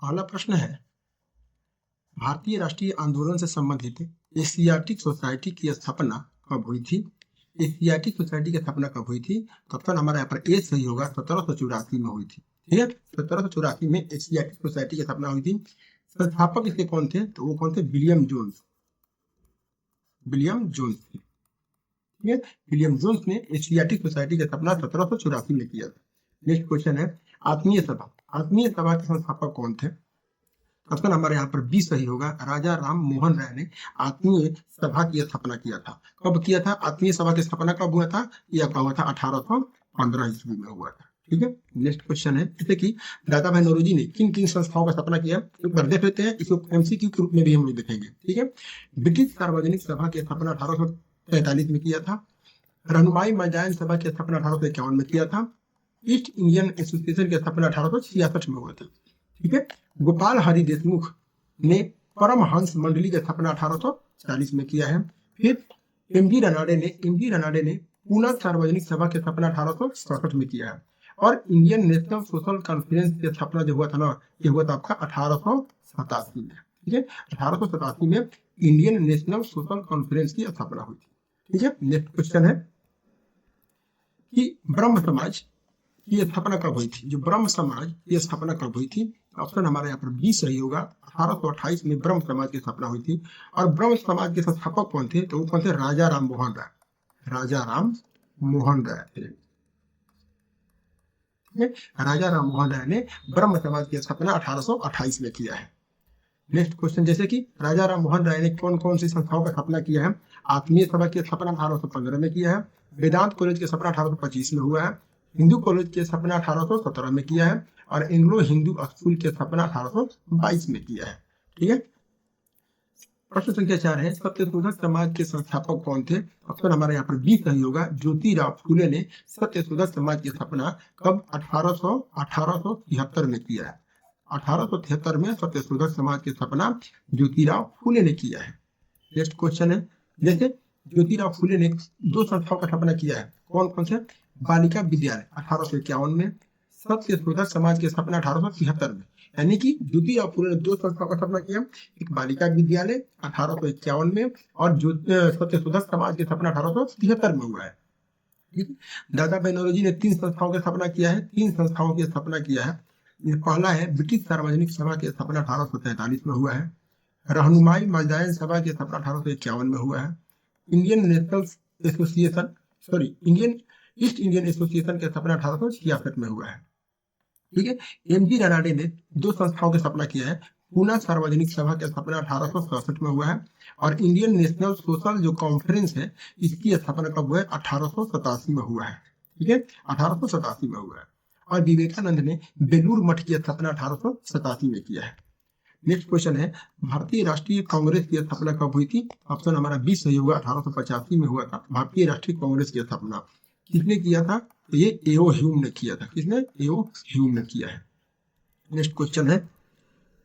पहला प्रश्न है, भारतीय राष्ट्रीय आंदोलन से संबंधित एशियाटिक सोसाइटी की स्थापना कब हुई थी? एशियाटिक सोसाइटी की स्थापना कब हुई थी? तो ऑप्शन हमारा यहाँ पर ए सही होगा, 1784 में हुई थी। ठीक है, 1784 में एशियाटिक सोसाइटी की स्थापना हुई थी। संस्थापक इसके कौन थे? तो वो कौन थे? William Jones. विलियम जोन्स थे। ठीक है, विलियम जोन्स ने एशियाटिक सोसाइटी की स्थापना 1784 में किया था। नेक्स्ट क्वेश्चन है, आत्मीय सभा। आत्मीय सभा के संस्थापक कौन थे? ऑप्शन हमारे यहाँ पर बी सही होगा, राजा राम मोहन राय ने आत्मीय सभा की स्थापना किया था। कब किया था? आत्मीय सभा की स्थापना कब हुआ था? यह कब हुआ था? 1815 ईस्वी में हुआ था। ठीक है, नेक्स्ट क्वेश्चन है, जैसे कि दादा भाई नौरोजी ने किन किन संस्थाओं का स्थापना किया, एक बार देख लेते हैं, इसको एमसीक्यू के रूप में भी हम लोग देखेंगे। ठीक है, ब्रिटिश सार्वजनिक सभा की स्थापना 1843 में किया था। रहनुमाई मजायन सभा की स्थापना 1851 में किया था। ईस्ट इंडियन एसोसिएशन की स्थापना 1866 में हुआ था। ठीक है, गोपाल हरि देशमुख ने परमहंस मंडली की स्थापना 1840 में किया है। फिर एमजी रनाडे ने पूना सार्वजनिक सभा की स्थापना 1867 में किया है। और इंडियन नेशनल सोशल कॉन्फ्रेंस की स्थापना जो हुआ था ना, ये हुआ था आपका 1887 में। ठीक है, 1887 में इंडियन नेशनल सोशल कॉन्फ्रेंस की स्थापना हुई थी। ठीक है, नेक्स्ट क्वेश्चन है कि ब्रह्म समाज की स्थापना कब हुई थी? जो ब्रह्म समाज की स्थापना कब हुई थी? ऑप्शन हमारे यहाँ पर बी सही होगा, 1828 में ब्रह्म समाज की स्थापना हुई थी। और ब्रह्म समाज के संस्थापक कौन थे? तो वो कौन थे? राजा राम मोहन राय। राजा राम मोहन राय थे। राजा राम मोहन राय ने ब्रह्म समाज की स्थापना 1828 में किया है। नेक्स्ट क्वेश्चन, जैसे कि राजा राम मोहन राय ने कौन कौन सी संस्थाओं का स्थापना किया है? आत्मीय सभा की स्थापना 1815 में किया है। वेदांत कॉलेज की स्थापना 1825 में हुआ है। हिंदू कॉलेज की स्थापना 1817 में किया है। और एंग्लो हिंदू स्कूल की स्थापना 1822 में किया है। ठीक है, प्रश्न संख्या 4 है, सत्यशोधक समाज के संस्थापक कौन थे? ऑप्शन हमारे यहाँ पर बी सही होगा, ज्योतिराव फूले ने सत्यशोधक समाज की स्थापना कब? 1873 में किया है। 1873 में सत्यशोधक समाज की स्थापना ज्योतिराव फूले ने किया है। नेक्स्ट क्वेश्चन है, जैसे ज्योतिराव फूले ने दो संस्थाओं का स्थापना किया है, कौन कौन से? बालिका विद्यालय 1851 में, सत्यशोधक समाज की स्थापना 1873 में। यानी कि ज्योतिराव फूले ने दो संस्थाओं का स्थापना किया, एक बालिका विद्यालय 1851 में और सत्यशोधक समाज की स्थापना 1873 में हुआ है। ठीक है, दादा भाई नौरोजी ने तीन संस्थाओं की स्थापना किया है, तीन संस्थाओं की स्थापना किया है। पहला है ब्रिटिश सार्वजनिक सभा की स्थापना 1843 में हुआ है। रहनुमाई मजदायन सभा की स्थापना 1851 में हुआ है। इंडियन ईस्ट इंडियन एसोसिएशन की स्थापना 1866 में हुआ है। ठीक है, एमजी रनाडे ने दो संस्थाओं की स्थापना किया है। पूना सार्वजनिक सभा की स्थापना 1867 में हुआ है। और इंडियन नेशनल सोशल जो कॉन्फ्रेंस है, इसकी स्थापना कब हुआ है? 1887 में हुआ है। ठीक है, 1887 में हुआ है। और विवेकानंद ने बेलूर मठ की स्थापना 1887 में किया है। नेक्स्ट क्वेश्चन है, भारतीय राष्ट्रीय कांग्रेस की स्थापना कब हुई थी? ऑप्शन हमारा बी सही होगा, 1885 में हुआ था भारतीय राष्ट्रीय कांग्रेस की स्थापना। किसने किया था? तो ये एओ ह्यूम ने किया था। किसने? एओ ह्यूम ने किया है। नेक्स्ट क्वेश्चन है,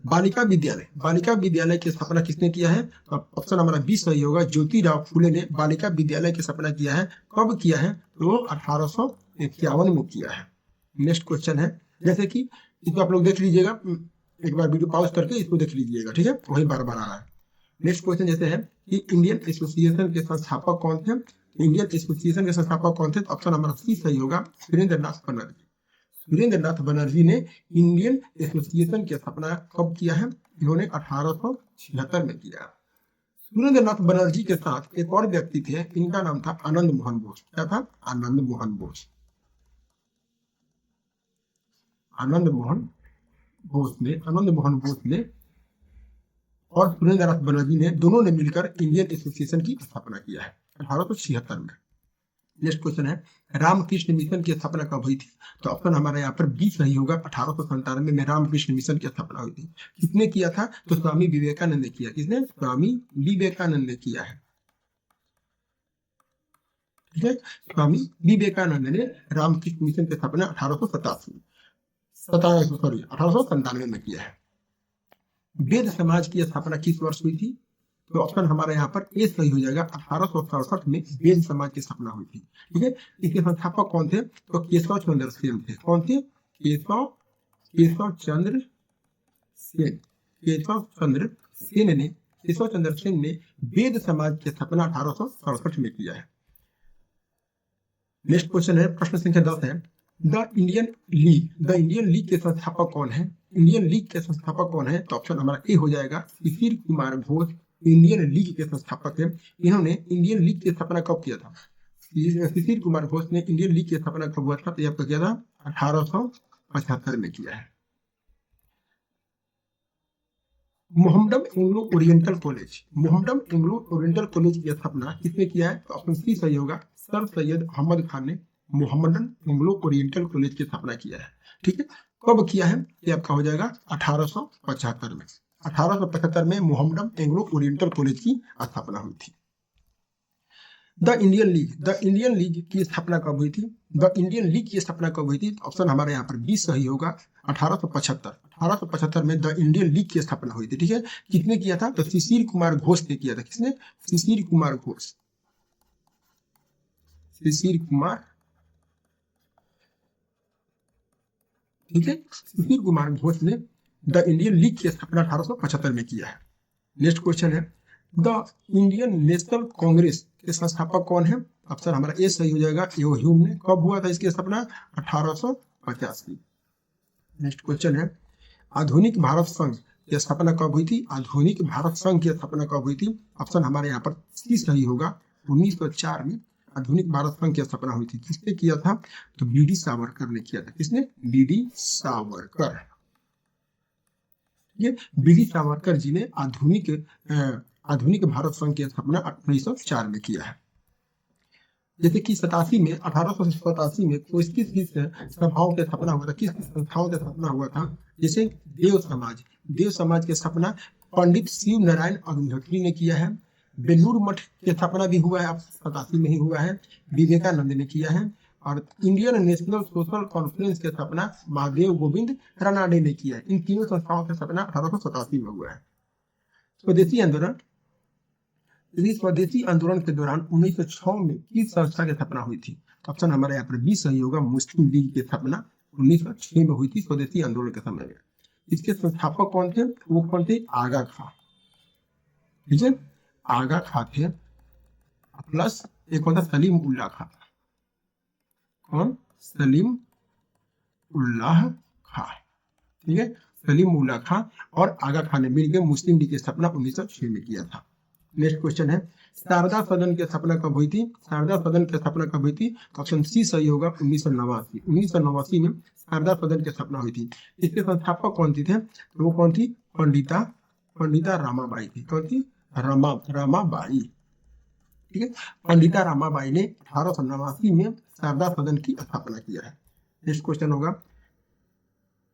बालिका विद्यालय की स्थापना किसने किया है? तो ऑप्शन हमारा बी सही होगा, ज्योतिराव फूले ने बालिका विद्यालय की स्थापना किया है। कब किया है? तो 1851 में किया है। नेक्स्ट क्वेश्चन है, जैसे कि इसको आप लोग देख लीजिएगा, एक बार वीडियो पॉज करके इसको देख लीजिएगा। ठीक है, वही बार बार आ रहा है। नेक्स्ट क्वेश्चन जैसे है कि इंडियन एसोसिएशन के संस्थापक कौन थे? इंडियन एसोसिएशन के संस्थापक कौन थे? तो ऑप्शन हमारा सी सही होगा, सुरेंद्र नाथ बनर्जी। सुरेंद्र नाथ बनर्जी ने इंडियन एसोसिएशन की स्थापना कब किया है? इन्होंने 1876 में किया। सुरेंद्र नाथ बनर्जी के साथ एक और व्यक्ति थे, इनका नाम था आनंद मोहन बोस। क्या था? आनंद मोहन बोस। आनंद मोहन बोस ने और सुरेंद्र नाथ बनर्जी ने दोनों ने मिलकर इंडियन एसोसिएशन की स्थापना किया है 1876 में। नेक्स्ट क्वेश्चन है, रामकृष्ण मिशन की स्थापना कब हुई थी? तो ऑप्शन हमारा यहाँ पर बी सही होगा, 1897 में रामकृष्ण मिशन की स्थापना हुई थी। किसने किया था? तो स्वामी विवेकानंद ने किया। किसने? स्वामी विवेकानंद ने किया है। ठीक है, स्वामी विवेकानंद ने रामकृष्ण मिशन की स्थापना 1897 में किया है। वेद समाज की स्थापना किस वर्ष हुई थी? तो ऑप्शन हमारा यहाँ पर ए सही हो जाएगा, 1867 में वेद समाज की स्थापना हुई थी। ठीक है, इसके संस्थापक कौन थे? तो केशव चंद्र सेन थे। कौन थे? केशव चंद्र सेन, केशव चंद्र सेन ने वेद समाज की स्थापना 1867 में किया है। नेक्स्ट क्वेश्चन है, प्रश्न संख्या 10 है, द इंडियन लीग के संस्थापक कौन है? इंडियन लीग के संस्थापक कौन है? तो ऑप्शन हमारा ए हो जाएगा, शिशिर कुमार घोष इंडियन लीग के संस्थापक है। इन्होंने इंडियन लीग की स्थापना कब किया था? शिशिर कुमार घोष ने इंडियन लीग की स्थापना कब हुआ था? तो आपका किया था 1875 में किया है। मोहम्मडन एंग्लो ओरिएंटल कॉलेज की स्थापना किसने किया है? तो ऑप्शन सी सही होगा, सर सैयद अहमद खान ने मोहम्मदन एंग्लो ओरिएंटल कॉलेज की स्थापना किया है। ठीक है, कब किया है? ये आपका हो जाएगा 1875 में। 1875 में मोहम्मदन एंग्लो ओरिएंटल कॉलेज की स्थापना हुई थी। द इंडियन लीग की स्थापना कब हुई थी? द इंडियन लीग की स्थापना कब हुई थी? ऑप्शन हमारे यहाँ पर 20 सही होगा, 1875 में द इंडियन लीग की स्थापना हुई थी। ठीक है, किसने किया था? तो शिशिर कुमार घोष ने किया था। किसने? शिशिर कुमार घोष। ठीक है, शिशिर कुमार घोष ने द इंडियन लीग की स्थापना 1875 में किया है। नेक्स्ट क्वेश्चन है, द इंडियन नेशनल कांग्रेस के संस्थापक कौन है? ऑप्शन हमारा ए सही हो जाएगा, एओ ह्यूम ने। कब हुआ था इसकी स्थापना? 1850 में। नेक्स्ट क्वेश्चन है, आधुनिक भारत संघ की स्थापना कब हुई थी? आधुनिक भारत संघ की स्थापना कब हुई थी? ऑप्शन हमारे यहाँ पर सी सही होगा, 1904 में आधुनिक भारत संघ की स्थापना हुई थी। किसने किया था? तो बी.डी. सावरकर ने किया था। किसने? बी.डी. सावरकर। ये बी.डी. सावरकर जी ने आधुनिक भारत संघ की स्थापना 1904 में किया है। जैसे कि 1887 में किस सभाओं की स्थापना हुआ था? किस संस्थाओं की स्थापना हुआ था? जैसे देव समाज की स्थापना पंडित शिव नारायण अग्निहोत्री ने किया है। बेलूर मठ की स्थापना भी हुआ है, 87 में ही हुआ है, विवेकानंद ने किया है। और इंडियन नेशनल सोशल कॉन्फ्रेंस की स्थापना महादेव गोविंद रानाडे ने किया है। इन तीनों संस्थाओं की स्थापना 1887 में हुआ है। स्वदेशी आंदोलन के दौरान 1906 में किस संस्था की स्थापना हुई थी? ऑप्शन हमारे यहाँ पर भी सही होगा, मुस्लिम लीग की स्थापना 1906 में हुई थी, स्वदेशी आंदोलन के समय में। इसके संस्थापक कौन थे? वो कौन थे? आगा खां। ठीक है, आगा खां थे, प्लस एक होता सलीम उल्लाह खां। कौन? सलीम उल्लाह खां। ठीक है, सलीम उल्लाह खां और आगा खां ने मिलकर मुस्लिम लीग की स्थापना 1906 में किया था। नेक्स्ट क्वेश्चन है, शारदा सदन की स्थापना कब हुई थी? शारदा सदन की स्थापना कब हुई थी? ऑप्शन सी सही होगा, 1989 में शारदा सदन की स्थापना हुई थी। इसके संस्थापक कौन थे? तो वो कौन थी? पंडिता रामाबाई थी। कौन थी? रामाबाई। ठीक है, पंडिता रामाबाई ने 1889 में शारदा सदन की स्थापना किया है। नेक्स्ट क्वेश्चन होगा,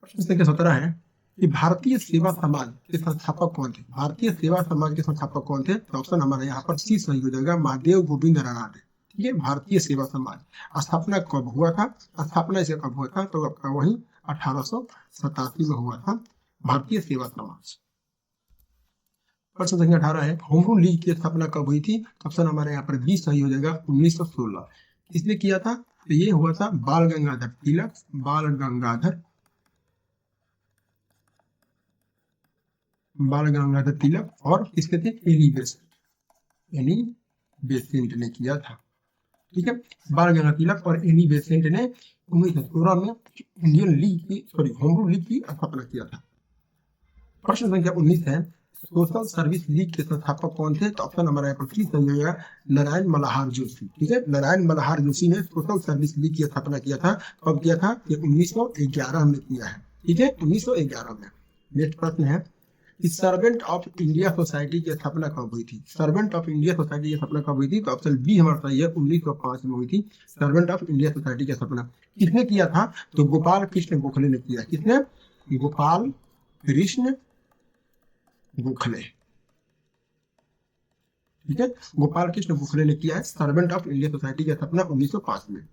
प्रश्न संख्या 17 है कि भारतीय सेवा समाज के संस्थापक कौन थे? भारतीय सेवा समाज के संस्थापक कौन थे? तो ऑप्शन हमारे यहाँ पर सी सही हो जाएगा, महादेव गोविंद रानाडे। ठीक है, भारतीय सेवा समाज स्थापना कब हुआ था? स्थापना इसे कब हुआ था? तो आपका वही 1887 में हुआ था, भारतीय सेवा समाज। प्रश्न संख्या 18 है, होम रूल लीग की स्थापना कब हुई थी? ऑप्शन हमारे यहाँ पर बी सही हो जाएगा, 1916। किसने किया था? तो ये हुआ था बाल गंगाधर तिलक और किसके थे? एनी बेसेंट ने किया था। ठीक है, बाल गंगाधर तिलक और एनी बेसेंट ने 1916 में होम रूल लीग की स्थापना किया था। प्रश्न संख्या 19 है, सोशल सर्विस लीग के संस्थापक कौन थे? तो ऑप्शन हमारा यहाँ पर सही होगा, नारायण मल्हार जोशी। ठीक है, नारायण मल्हार जोशी ने सोशल सर्विस लीग की स्थापना किया था। कब किया था? ये 1911 में किया है। ठीक है, 1911 में। नेक्स्ट प्रश्न है, सर्वेंट ऑफ इंडिया सोसाइटी की स्थापना कब हुई थी? सर्वेंट ऑफ इंडिया सोसाइटी की स्थापना कब हुई थी? तो ऑप्शन बी हमारा सही है, 1905 में हुई थी सर्वेंट ऑफ इंडिया सोसाइटी की स्थापना। किसने किया था? तो गोपाल कृष्ण गोखले ने किया। किसने? गोपाल कृष्ण गोखले। ठीक है, गोपाल कृष्ण गोखले ने किया है सर्वेंट ऑफ इंडिया सोसाइटी की स्थापना 1905 में।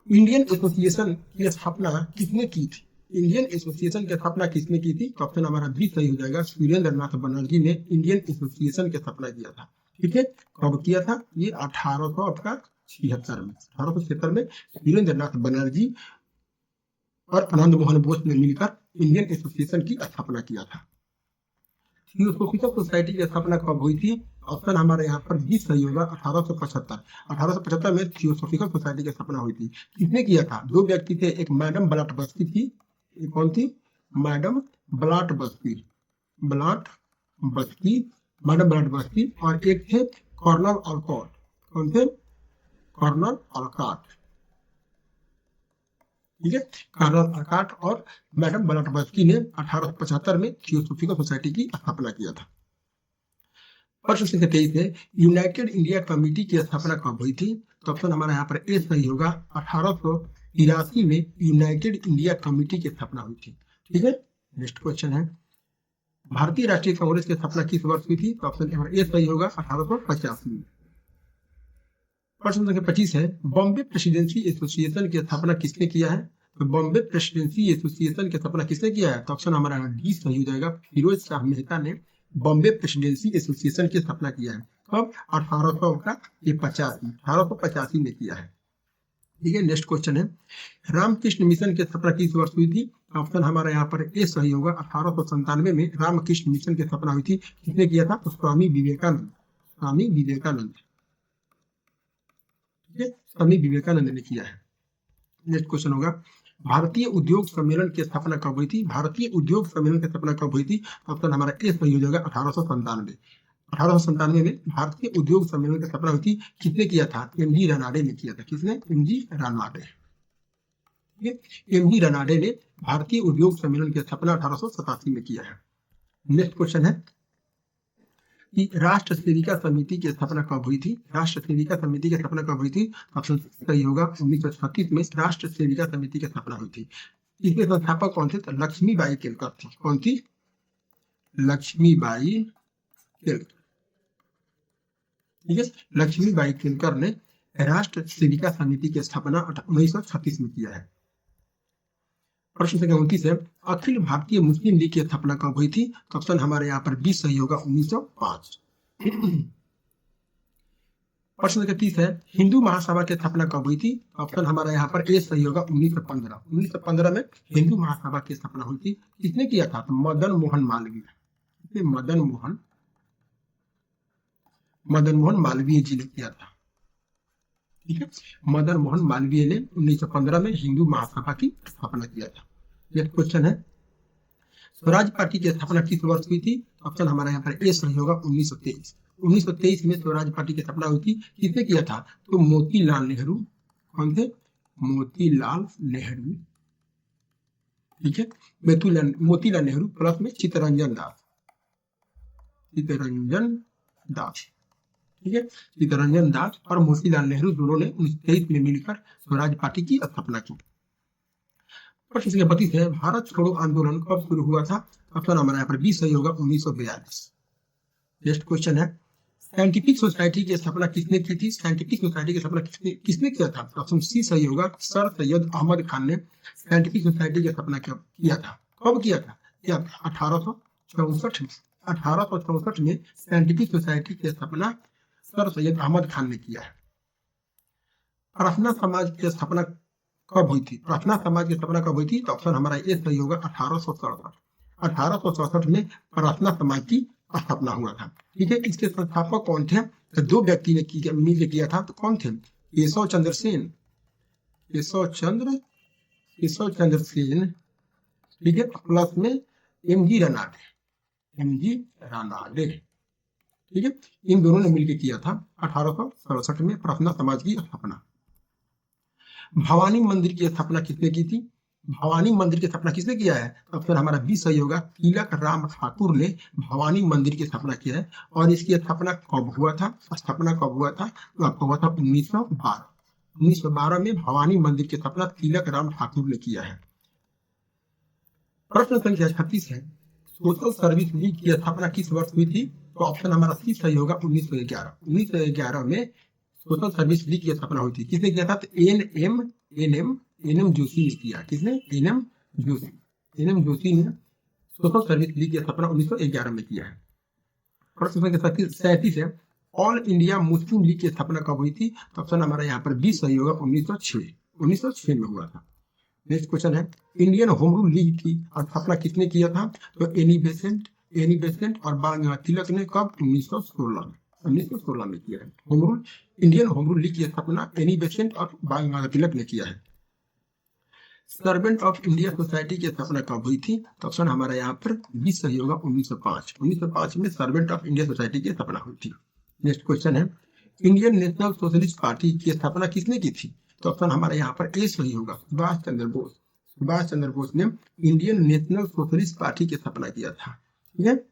इंडियन एसोसिएशन की स्थापना किसने की थी? इंडियन एसोसिएशन की स्थापना किसने की थी? तो ऑप्शन हमारा बी सही हो जाएगा, सुरेंद्र नाथ बनर्जी ने इंडियन एसोसिएशन की स्थापना किया था। ठीक है, कब किया था? ये 1876 में सुरेंद्र नाथ बनर्जी और आनंद मोहन बोस ने मिलकर इंडियन एसोसिएशन की स्थापना किया था। थियोसोफिकल सोसाइटी की स्थापना कब हुई थी? ऑप्शन हमारे यहाँ पर बी सही होगा, 1875। 1875 में थियोसोफिकल सोसाइटी की स्थापना हुई थी। किसने किया था? दो व्यक्ति थे, एक मैडम ब्लाट बस्की थी। ये कौन थी? मैडम ब्लाट बस्की, ब्लाट बस्की, मैडम ब्लाट बस्की, और एक थे कर्नल ऑलकॉट। कौन थे? Colonel Olcott. ठीक है, कर्नल ऑलकॉट और मैडम ब्लाट बस्की ने 1875 में थियोसोफिकल सोसाइटी की स्थापना किया था। प्रश्न संख्या 23 है, यूनाइटेड इंडिया कमेटी की स्थापना कब हुई थी? तो ऑप्शन हमारा यहाँ पर ए सही होगा, 1883 में यूनाइटेड इंडिया कमेटी की स्थापना हुई थी। ठीक है, नेक्स्ट क्वेश्चन है, भारतीय राष्ट्रीय कांग्रेस की स्थापना किस वर्ष हुई थी? तो ऑप्शन नंबर ए सही होगा, 1885 में। प्रश्न संख्या 25 है, बॉम्बे प्रेसिडेंसी एसोसिएशन की स्थापना किसने किया है? तो बॉम्बे प्रेसिडेंसी एसोसिएशन की स्थापना किसने किया है? तो ऑप्शन हमारा डी सही हो जाएगा, फिरोज शाह मेहता ने बॉम्बे प्रेसिडेंसी एसोसिएशन की स्थापना किया है। कब? 1885 में किया है। ठीक है, नेक्स्ट क्वेश्चन है, रामकृष्ण मिशन की स्थापना किस वर्ष हुई थी? ऑप्शन हमारा यहाँ पर ए सही होगा, 1897 में रामकृष्ण मिशन की स्थापना हुई थी। किसने किया था? तो स्वामी विवेकानंद, स्वामी विवेकानंद। ठीक है, स्वामी विवेकानंद ने किया है। नेक्स्ट क्वेश्चन होगा, भारतीय उद्योग सम्मेलन की स्थापना कब हुई थी? भारतीय उद्योग सम्मेलन की स्थापना कब हुई थी? ऑप्शन हमारा ए सही हो जाएगा, 1897। 1897 में भारतीय उद्योग सम्मेलन की स्थापना हुई थी। किसने किया था? एमजी रनाडे ने किया था। किसने? एमजी रनाडे। ठीक है, एमजी रनाडे ने भारतीय उद्योग सम्मेलन की स्थापना 1887 में किया है। नेक्स्ट क्वेश्चन है कि राष्ट्र सेविका समिति की स्थापना कब हुई थी? राष्ट्र सेविका समिति की स्थापना कब हुई थी? ऑप्शन सही होगा, 1936 में राष्ट्र सेविका समिति की स्थापना हुई थी। इसके संस्थापक कौन थे? तो लक्ष्मीबाई केलकर थी। कौन थी? लक्ष्मीबाई केलकर। ठीक है, लक्ष्मीबाई केलकर ने राष्ट्र सेविका समिति की स्थापना 1936 में किया है। प्रश्न संख्या 29 है, अखिल भारतीय मुस्लिम लीग की स्थापना कब हुई थी? तो ऑप्शन हमारे यहाँ पर 20 सही होगा, 1905। प्रश्न संख्या 30 है, हिंदू महासभा की स्थापना कब हुई थी? ऑप्शन हमारा यहाँ पर ए सही होगा, 1915। 1915 में हिंदू महासभा की स्थापना हुई थी। किसने किया था? तो मदन मोहन मालवीय। मदन मोहन मालवीय जी ने किया था। ठीक है, मदन मोहन मालवीय ने 1915 में हिंदू महासभा की स्थापना किया था। नेक्स्ट क्वेश्चन है, स्वराज पार्टी की स्थापना किस वर्ष हुई थी? ऑप्शन हमारा यहाँ पर ए सही होगा, 1923। 1923 में स्वराज पार्टी की स्थापना हुई थी। किसने किया था? तो मोतीलाल नेहरू। कौन थे? मोतीलाल नेहरू। ठीक है, मोतीलाल नेहरू प्लस में चित्तरंजन दास। ठीक है, चित्तरंजन दास और मोतीलाल नेहरू दोनों ने 1923 में मिलकर स्वराज पार्टी की स्थापना की। प्रश्न संख्या 32 है, भारत छोड़ो आंदोलन कब शुरू हुआ था? ऑप्शन हमारा यहाँ पर बी सही होगा, 1942। नेक्स्ट क्वेश्चन है, साइंटिफिक सोसाइटी की स्थापना किसने की थी? साइंटिफिक सोसाइटी की स्थापना किसने किया था? ऑप्शन सी सही होगा, सर सैयद अहमद खान ने साइंटिफिक सोसाइटी की स्थापना किया था। कब किया था? 1864 में। 1864 में साइंटिफिक सोसाइटी की स्थापना सर सैयद अहमद खान ने किया है। प्रार्थना समाज की स्थापना कब हुई थी? प्रार्थना समाज की स्थापना कब हुई थी? तो ऑप्शन हमारा ए सही होगा, 1867। 1867 में प्रार्थना समाज की स्थापना हुआ था। ठीक है, इसके संस्थापक कौन थे? तो दो व्यक्ति ने मिलकर किया था। तो कौन थे? केशव चंद्र सेन। ठीक है, प्लस में एमजी रनाडे। ठीक है, इन दोनों ने मिलकर किया था 1867 में प्रार्थना समाज की स्थापना। भवानी मंदिर की स्थापना किसने की थी? भवानी मंदिर की स्थापना किसने किया है? तो ऑप्शन हमारा बी सही होगा, तिलक राम ठाकुर ने भवानी मंदिर की स्थापना किया है। और इसकी स्थापना कब हुआ था? तो आपको हुआ था 1912। 1912 में भवानी मंदिर की स्थापना तिलक राम ठाकुर ने किया है। प्रश्न संख्या 36 है, सोशल सर्विस लीग की स्थापना किस वर्ष हुई थी? तो ऑप्शन हमारा सी सही होगा, 1911। 1911 में सोशल सर्विस लीग की स्थापना हुई थी। किसने किया था? तो एन एम जोशी ने किया। किसने? एन एम जोशी ने सोशल सर्विस लीग की स्थापना 1911 में किया है। प्रश्न संख्या 37 है, ऑल इंडिया मुस्लिम लीग की स्थापना कब हुई थी? तो ऑप्शन हमारा यहाँ पर बी सही होगा, 1906 में हुआ था। नेक्स्ट क्वेश्चन है, इंडियन होम रूल लीग की स्थापना किसने किया था? तो एनी बेसेंट और बाल तिलक ने कब? 1916 में। 1916 में किया है home rule. Indian home rule league की स्थापना एनी बेसेंट और बाल तिलक ने किया है। सर्वेंट ऑफ इंडिया सोसाइटी की स्थापना कब हुई थी? तो ऑप्शन हमारा यहाँ पर बी सही होगा, 1905। 1905 में सर्वेंट ऑफ इंडिया सोसाइटी की स्थापना हुई थी। नेक्स्ट क्वेश्चन है, इंडियन नेशनल सोशलिस्ट पार्टी की स्थापना किसने की थी? तो ऑप्शन हमारा यहाँ पर ए सही होगा, सुभाष चंद्र बोस। सुभाष चंद्र बोस ने इंडियन नेशनल सोशलिस्ट पार्टी की स्थापना किया था। ठीक है।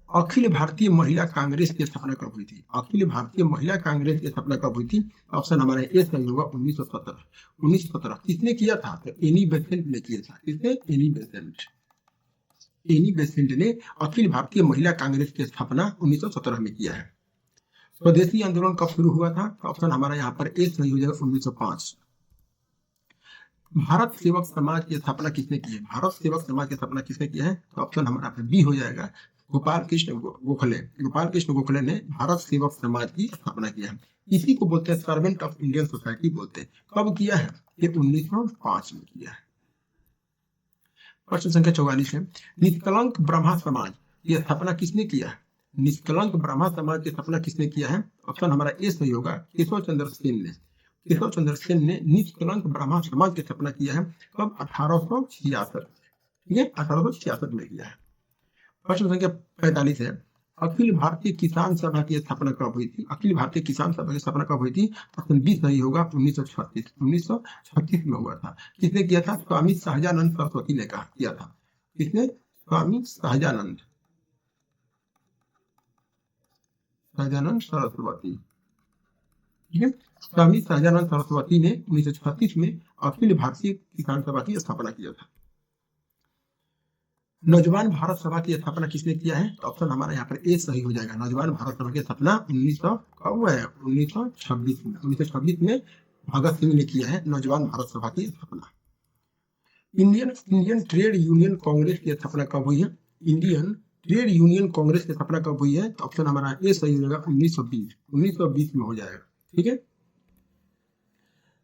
अखिल भारतीय महिला कांग्रेस की स्थापना कब हुई थी? अखिल भारतीय महिला कांग्रेस की स्थापना कब हुई थी? ऑप्शन हमारा ए सही होगा, 1917। 1917 किसने किया था? तो एनी बेसेंट ने किया था। किसने? Annie Besant. एनी बेसेंट ने अखिल भारतीय महिला कांग्रेस की स्थापना 1917 में किया है। स्वदेशी आंदोलन कब शुरू हुआ था? ऑप्शन हमारा यहाँ पर ए सही हो जाएगा, 1905। भारत सेवक समाज की स्थापना किसने की है? भारत सेवक समाज की स्थापना किसने किया है? तो ऑप्शन हमारा बी हो जाएगा, गोपाल कृष्ण गोखले। गोपाल कृष्ण गोखले ने भारत सेवक समाज की स्थापना किया है। इसी को बोलते हैं सर्वेंट ऑफ इंडियन सोसाइटी बोलते हैं। कब किया है? ये 1905 में किया है। प्रश्न संख्या 44 है, निष्कलंक ब्रह्मा समाज की स्थापना किसने किया है? निष्कलंक ब्रह्मा समाज की स्थापना किसने किया है? ऑप्शन हमारा ए सही होगा, केशव चंद्र सेन ने। केशव चंद्र सेन ने निष्कलंक ब्रह्मा समाज की स्थापना किया है। कब? 1866। ठीक है, 1866 में किया है। प्रश्न संख्या 45 है, अखिल भारतीय किसान सभा की स्थापना कब हुई थी? अखिल भारतीय किसान सभा की स्थापना कब हुई थी? ऑप्शन बी सही होगा, 1936। 1936 में हुआ था। किसने किया था? स्वामी सहजानंद सरस्वती ने किया था। किसने? स्वामी सहजानंद सरस्वती। ठीक है, स्वामी सहजानंद सरस्वती ने 1936 में अखिल भारतीय किसान सभा की स्थापना किया था। नौजवान भारत सभा की स्थापना किसने किया है? तो ऑप्शन हमारा यहाँ पर ए सही हो जाएगा, नौजवान भारत सभा की स्थापना 1926 में। 1926 में भगत सिंह ने किया है नौजवान भारत सभा की स्थापना। इंडियन ट्रेड यूनियन कांग्रेस की स्थापना कब हुई है? इंडियन ट्रेड यूनियन कांग्रेस की स्थापना कब हुई है? तो ऑप्शन हमारा ए सही हो जाएगा, 1920। 1920 में हो जाएगा। ठीक है।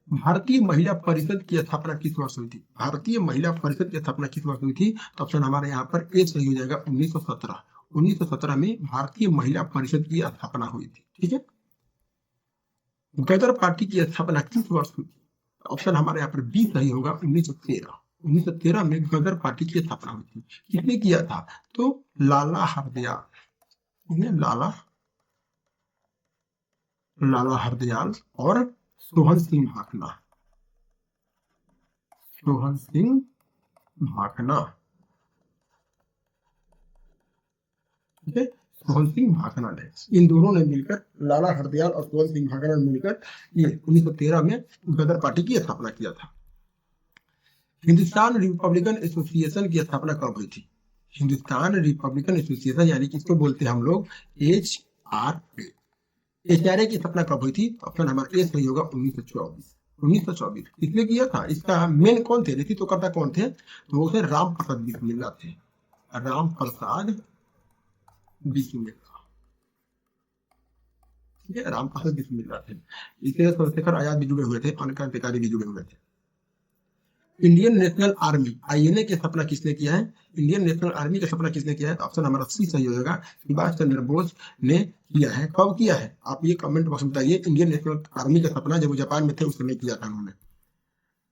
भारतीय महिला परिषद की स्थापना किस वर्ष हुई थी? भारतीय महिला परिषद की स्थापना किस वर्ष हुई थी? तो ऑप्शन हमारे यहाँ पर ए सही हो जाएगा, 1917। 1917 में भारतीय महिला परिषद की स्थापना हुई थी। ठीक है। गदर पार्टी की स्थापना किस वर्ष हुई थी? ऑप्शन हमारे यहाँ पर बी सही होगा, 1913। 1913 में गदर पार्टी की स्थापना हुई थी। किसने किया था? तो लाला हरदयाल और सोहन सिंह भाखना। ठीक है, सोहन सिंह भाखना ने, इन दोनों ने मिलकर, लाला हरदयाल और सोहन सिंह भाखना ने मिलकर ये 1913 में गदर पार्टी की स्थापना किया था। हिंदुस्तान रिपब्लिकन एसोसिएशन की स्थापना कब हुई थी? हिंदुस्तान रिपब्लिकन एसोसिएशन यानी कि इसको बोलते हैं हम लोग HRA। HRA की स्थापना कब हुई थी? ऑप्शन हमारा ए सही होगा, 1924। 1924 किसने किया था? इसका मेन कौन थे? नेतृत्वकर्ता कौन थे? तो वो थे राम प्रसाद बिस्मिल्ला थे। राम प्रसाद बिस्मिल्ला। ठीक है, राम प्रसाद बिस्मिल्ला थे। इससे चंद्रशेखर आजाद भी जुड़े हुए थे, अन्य क्रांतिकारी भी जुड़े हुए थे। इंडियन नेशनल आर्मी INA की स्थापना किसने किया है? इंडियन नेशनल आर्मी की स्थापना किसने किया है? तो ऑप्शन हमारा सी सही होगा, सुभाष चंद्र बोस ने किया है। कब किया है? आप ये कमेंट बॉक्स में बताइए। इंडियन नेशनल आर्मी की स्थापना जब वो जापान में थे उस समय किया था उन्होंने।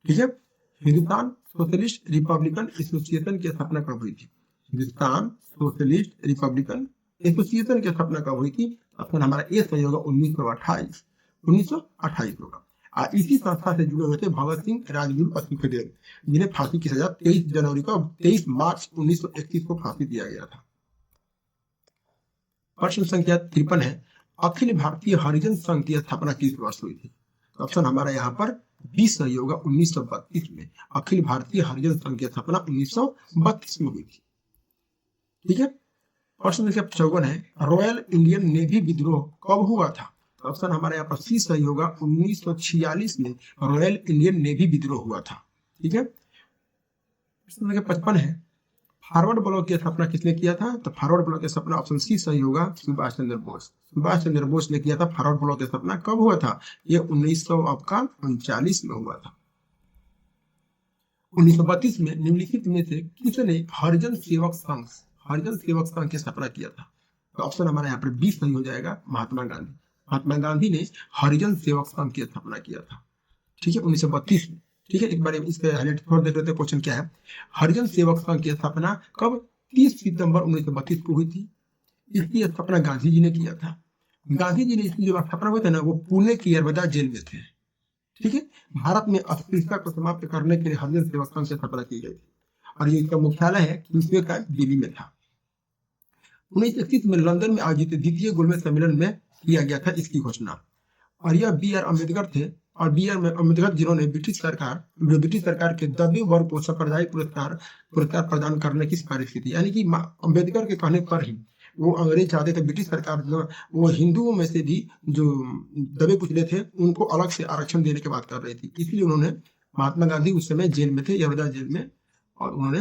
ठीक है। हिंदुस्तान सोशलिस्ट रिपब्लिकन एसोसिएशन की स्थापना कब हुई थी? हिंदुस्तान सोशलिस्ट रिपब्लिकन एसोसिएशन की स्थापना कब हुई थी? ऑप्शन हमारा ए सही होगा, 1928। 1928 होगा। इसी संस्था से जुड़े हुए थे भगत सिंह, राजगुरु और सुखदेव, जिन्हें फांसी की सजा 23 मार्च 1931 को फांसी दिया गया था। प्रश्न संख्या 53 है, अखिल भारतीय हरिजन संघ की स्थापना किस वर्ष हुई थी? ऑप्शन हमारा यहाँ पर बी सही होगा, 1932 में। अखिल भारतीय हरिजन संघ की स्थापना 1932 में हुई थी। ठीक है। प्रश्न संख्या 54 है, रॉयल इंडियन नेवी विद्रोह कब हुआ था? ऑप्शन हमारे यहाँ पर सी सही होगा, 1946 में रॉयल इंडियन नेवी विद्रोह हुआ था। ठीक है। प्रश्न संख्या 55 है, फॉरवर्ड ब्लॉक की स्थापना किसने किया था? तो फॉरवर्ड ब्लॉक की स्थापना ऑप्शन सी सही होगा, सुभाष चंद्र बोस। सुभाष चंद्र बोस ने किया था। फॉरवर्ड ब्लॉक की स्थापना कब हुआ था? ये 1939 में हुआ था। 1932 में निम्नलिखित में से किसने हरिजन सेवक संघ की स्थापना किया था? तो ऑप्शन हमारा यहाँ पर 20 सही हो जाएगा, महात्मा गांधी। महात्मा गांधी ने हरिजन सेवक संघ की स्थापना किया था, ठीक है, 1932 में। ठीक है, एक बार इस पे हाईलाइट थोड़ा देख लेते हैं क्वेश्चन क्या है। हरिजन सेवक संघ की स्थापना कब? 30 सितंबर 1932 को हुई थी। इसकी स्थापना गांधी जी ने किया था। गांधी जी ने इसकी जो स्थापना हुई थी ना, वो पुणे की यरवदा जेल में थे। ठीक है, भारत में अस्पृश्यता को समाप्त करने के लिए हरिजन सेवक संघ की स्थापना की गई थी और ये इसका मुख्यालय है किसमें का? दिल्ली में था। 1931 में लंदन में आयोजित द्वितीय गोलमेज सम्मेलन में किया गया था इसकी घोषणा। और यह बी आर अम्बेडकर थे, और बी आर अम्बेडकर जिन्होंने ब्रिटिश सरकार के दबे वर्ग को साम्प्रदायिक पुरस्कार प्रदान करने की सिफारिश की थी। यानी कि अम्बेडकर के कहने पर ही वो अंग्रेज चाहते थे, ब्रिटिश सरकार जो वो हिंदुओं में से भी जो दबे कुचले थे उनको अलग से आरक्षण देने की बात कर रही थी। इसलिए उन्होंने, महात्मा गांधी उस समय जेल में थे, यरवदा जेल में, और उन्होंने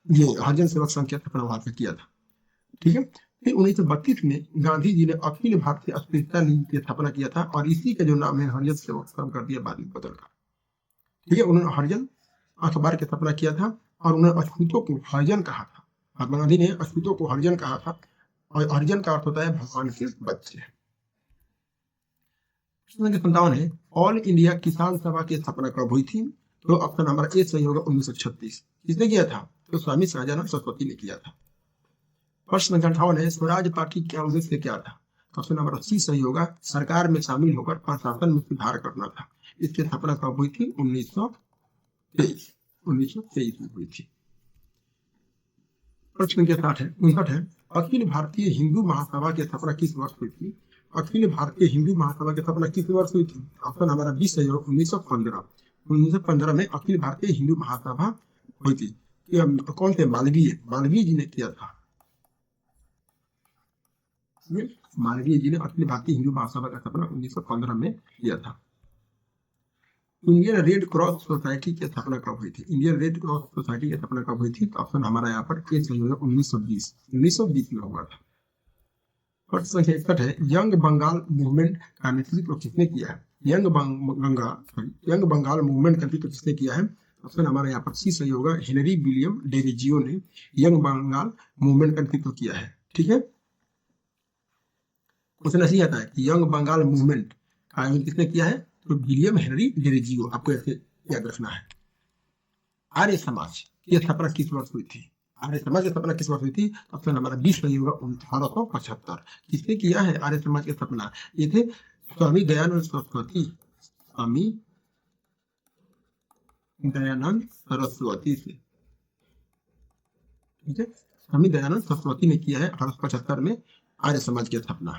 ये हरिजन सेवक संघ की स्थापना वहां पे किया था। ठीक है, फिर 1932 में गांधी जी ने अखिल भारतीय अस्पृश्यता लीग की स्थापना किया था और इसी का जो नाम है हरिजन सेवक संघ कर दिया बाद में बदलकर। ठीक है, उन्होंने हरिजन अखबार की स्थापना किया था और उन्होंने अछूतों को हरिजन कहा था। महात्मा गांधी ने अछूतों को हरिजन कहा था और हरिजन का अर्थ होता है भगवान के बच्चे। प्रश्न 57 है, ऑल इंडिया किसान सभा की स्थापना कब हुई थी? तो ऑप्शन नंबर ए सही होगा, 1936। किसने किया था? तो स्वामी शाहजानंद सरस्वती ने किया था। प्रश्न 58 है, स्वराज पार्टी के उद्देश्य क्या था? ऑप्शन नंबर सी सही होगा, सरकार में शामिल होकर प्रशासन में सुधार करना था। इसकी स्थापना कब हुई थी? 1923 में हुई थी। प्रश्न के 59 है, अखिल भारतीय हिंदू महासभा की स्थापना किस वर्ष हुई थी? अखिल भारतीय हिंदू महासभा की स्थापना किस वर्ष हुई थी? ऑप्शन हमारा 20 सही होगा, 1915। 1915 में अखिल भारतीय हिंदू महासभा हुई थी। कौन थे? मालवीय जी ने किया था। मालवीय जी ने अखिल भारतीय हिंदू महासभा का स्थापना 1915 में किया था। इंडियन रेड क्रॉस सोसाइटी की स्थापना कब हुई थी? इंडियन रेड क्रॉस सोसाइटी की स्थापना कब हुई थी? तो ऑप्शन हमारा यहाँ पर ए सही होगा, 1920 में हुआ था। प्रश्न 61 है, यंग बंगाल मूवमेंट का नेतृत्व किसने किया है? यंग बंगाल मूवमेंट का नेतृत्व किसने किया है? ऑप्शन हमारा यहाँ पर सी सही होगा, हेनरी विलियम डेरोजियो ने यंग बंगाल मूवमेंट का नेतृत्व किया है। ठीक है, क्वेश्चन ऐसे आता है कि यंग बंगाल मूवमेंट का आयोजन किसने किया है? तो विलियम हेनरी डेरोजियो, आपको ऐसे याद रखना है। आर्य समाज की स्थापना किस वर्ष हुई थी? आर्य समाज की स्थापना किस वर्ष हुई थी? ऑप्शन हमारा 20 सही होगा, 1875। किसने किया है आर्य समाज की स्थापना? ये थे स्वामी दयानंद सरस्वती। स्वामी दयानंद सरस्वती से, ठीक है, स्वामी दयानंद सरस्वती ने किया है 1875 में आर्य समाज की स्थापना।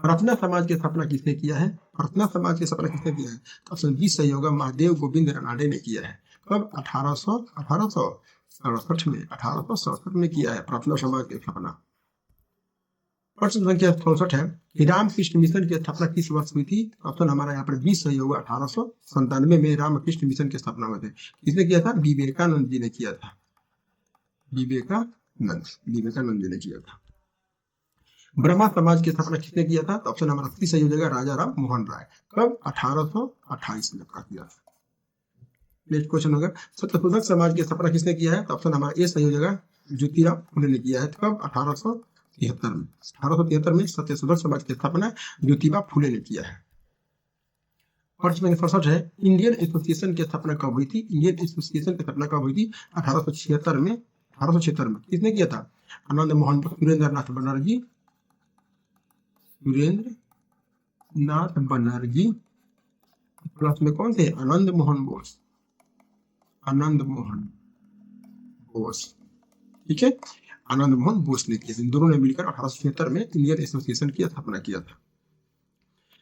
प्रार्थना समाज की स्थापना किसने किया है? प्रार्थना समाज की स्थापना किसने किया है? ऑप्शन बी सही होगा, महादेव गोविंद रानडे ने किया है। कब? 1867 में किया है प्रार्थना समाज की स्थापना। प्रश्न संख्या 64 है, रामकृष्ण मिशन की स्थापना किस वर्ष हुई थी? ऑप्शन हमारा यहाँ पर 20 सही होगा, 1897 में रामकृष्ण मिशन की स्थापना हुई थी। किसने किया था? विवेकानंद जी ने किया था। विवेकानंद जी ने किया था। ब्रह्मा समाज की स्थापना किसने किया था? तो ऑप्शन नंबर 30 सही हो जाएगा, राजा राम मोहन राय। कब? 1828 में किया था। नेक्स्ट क्वेश्चन होगा, सत्यशोधक समाज की स्थापना किसने किया है? तो ऑप्शन हमारा ए सही हो जाएगा, ज्योतिराव फुले ने किया है। कब? 1873 में। 1873 में सत्यशोधक समाज की स्थापना ज्योतिबा फुले ने किया है। प्रश्न 67 है, इंडियन एसोसिएशन की स्थापना कब हुई थी? इंडियन एसोसिएशन की स्थापना कब हुई थी? 1876 में। 1876 में किसने किया था? आनंद मोहन, सुरेंद्र नाथ बनर्जी, प्लस में कौन थे? आनंद मोहन बोस। ठीक है, आनंद मोहन बोस ने किया। दोनों ने मिलकर 1876 में इंडियन एसोसिएशन की स्थापना किया था।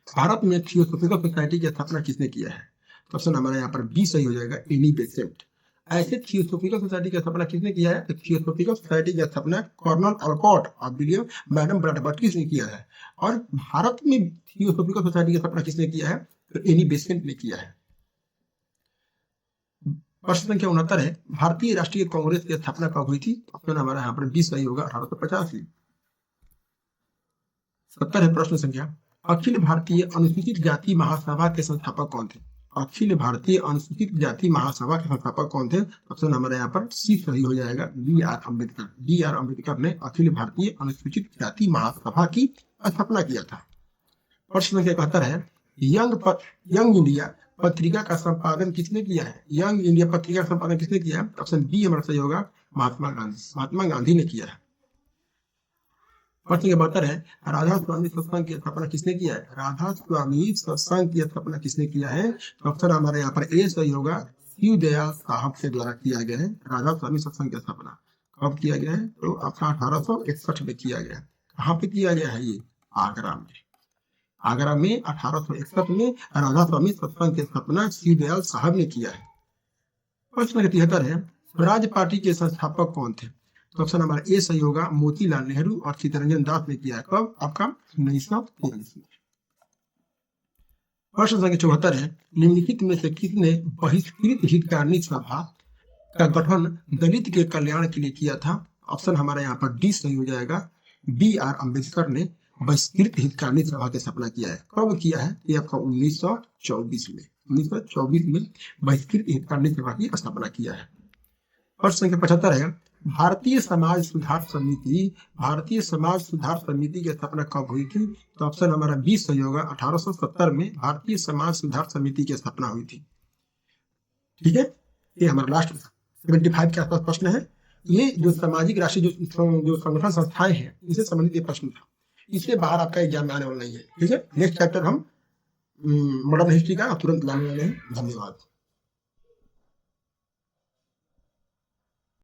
भारत में थियोसॉफिकल सोसाइटी की स्थापना किसने किया है? तो ऑप्शन हमारा यहाँ पर बी सही हो जाएगा, एनी बेसेंट। ऐसे थियोसॉफिकल सोसाइटी की स्थापना किसने किया है? तो थियोसॉफिकल सोसाइटी की स्थापना कर्नल ऑलकॉट और विलियम मैडम ब्रैडबर्ट ने किया है। और भारत में थियोसॉफिकल सोसाइटी की स्थापना किसने किया है? तो एनी बेसेंट ने किया है। प्रश्न संख्या 69 है, भारतीय राष्ट्रीय कांग्रेस की स्थापना कब हुई थी? ऑप्शन हमारा यहाँ पर 20 सही होगा, 1885। 70 है प्रश्न संख्या, अखिल भारतीय अनुसूचित जाति महासभा के संस्थापक कौन थे? अखिल भारतीय अनुसूचित जाति महासभा के संस्थापक कौन थे? ऑप्शन हमारे यहाँ पर सी सही हो जाएगा, B R Ambedkar. B R Ambedkar ने अखिल भारतीय अनुसूचित जाति महासभा की स्थापना किया था। प्रश्न संख्या 71 है, यंग इंडिया पत्रिका का संपादन किसने किया है? यंग इंडिया पत्रिका का संपादन किसने किया है? ऑप्शन बी हमारा सही होगा, महात्मा गांधी। महात्मा गांधी ने किया है। प्रश्न संख्या 72 है, राधा स्वामी सत्संग की स्थापना किसने किया है? राधा स्वामी सत्संग की स्थापना किसने किया है? तो ऑप्शन हमारे यहाँ पर ए सही होगा, शिव दयाल साहब के द्वारा किया गया है। राधा स्वामी सत्संग की स्थापना कब किया गया है? तो 1861 में किया गया है। कहाँ पे किया गया है? ये आगरा में। आगरा में 1861 में राधा स्वामी सत्संग की स्थापना शिव दयाल साहब ने किया है। प्रश्न 73 है, स्वराज पार्टी के संस्थापक कौन थे? तो ऑप्शन हमारा ए सही होगा, मोतीलाल नेहरू और चित्तरंजन दास ने किया है। कब? आपका 1943 में। प्रश्न संख्या 74 है, निम्नलिखित में से किसने बहिष्कृत हितकारिणी सभा का गठन दलित के कल्याण के लिए किया था? ऑप्शन हमारा यहाँ पर डी सही हो जाएगा, बी आर अम्बेडकर ने बहिष्कृत हितकारिणी सभा की स्थापना किया है। कब किया है? ये आपका 1924 में। 1924 में बहिष्कृत हितकारिणी सभा की स्थापना किया है। प्रश्न संख्या 75 है, भारतीय समाज सुधार समिति की स्थापना कब हुई थी? तो ऑप्शन हमारा बी सही होगा, 1870 में भारतीय समाज सुधार समिति की स्थापना हुई थी। ठीक है, ये हमारा लास्ट 75 के आसपास प्रश्न है। ये जो सामाजिक राष्ट्रीय जो संगठन संस्थाएं हैं, इनसे संबंधित ये प्रश्न था। इससे बाहर आपका एग्जाम में आने वाला नहीं है। ठीक है, नेक्स्ट चैप्टर हम मॉडर्न हिस्ट्री का तुरंत लाने वाले हैं। धन्यवाद।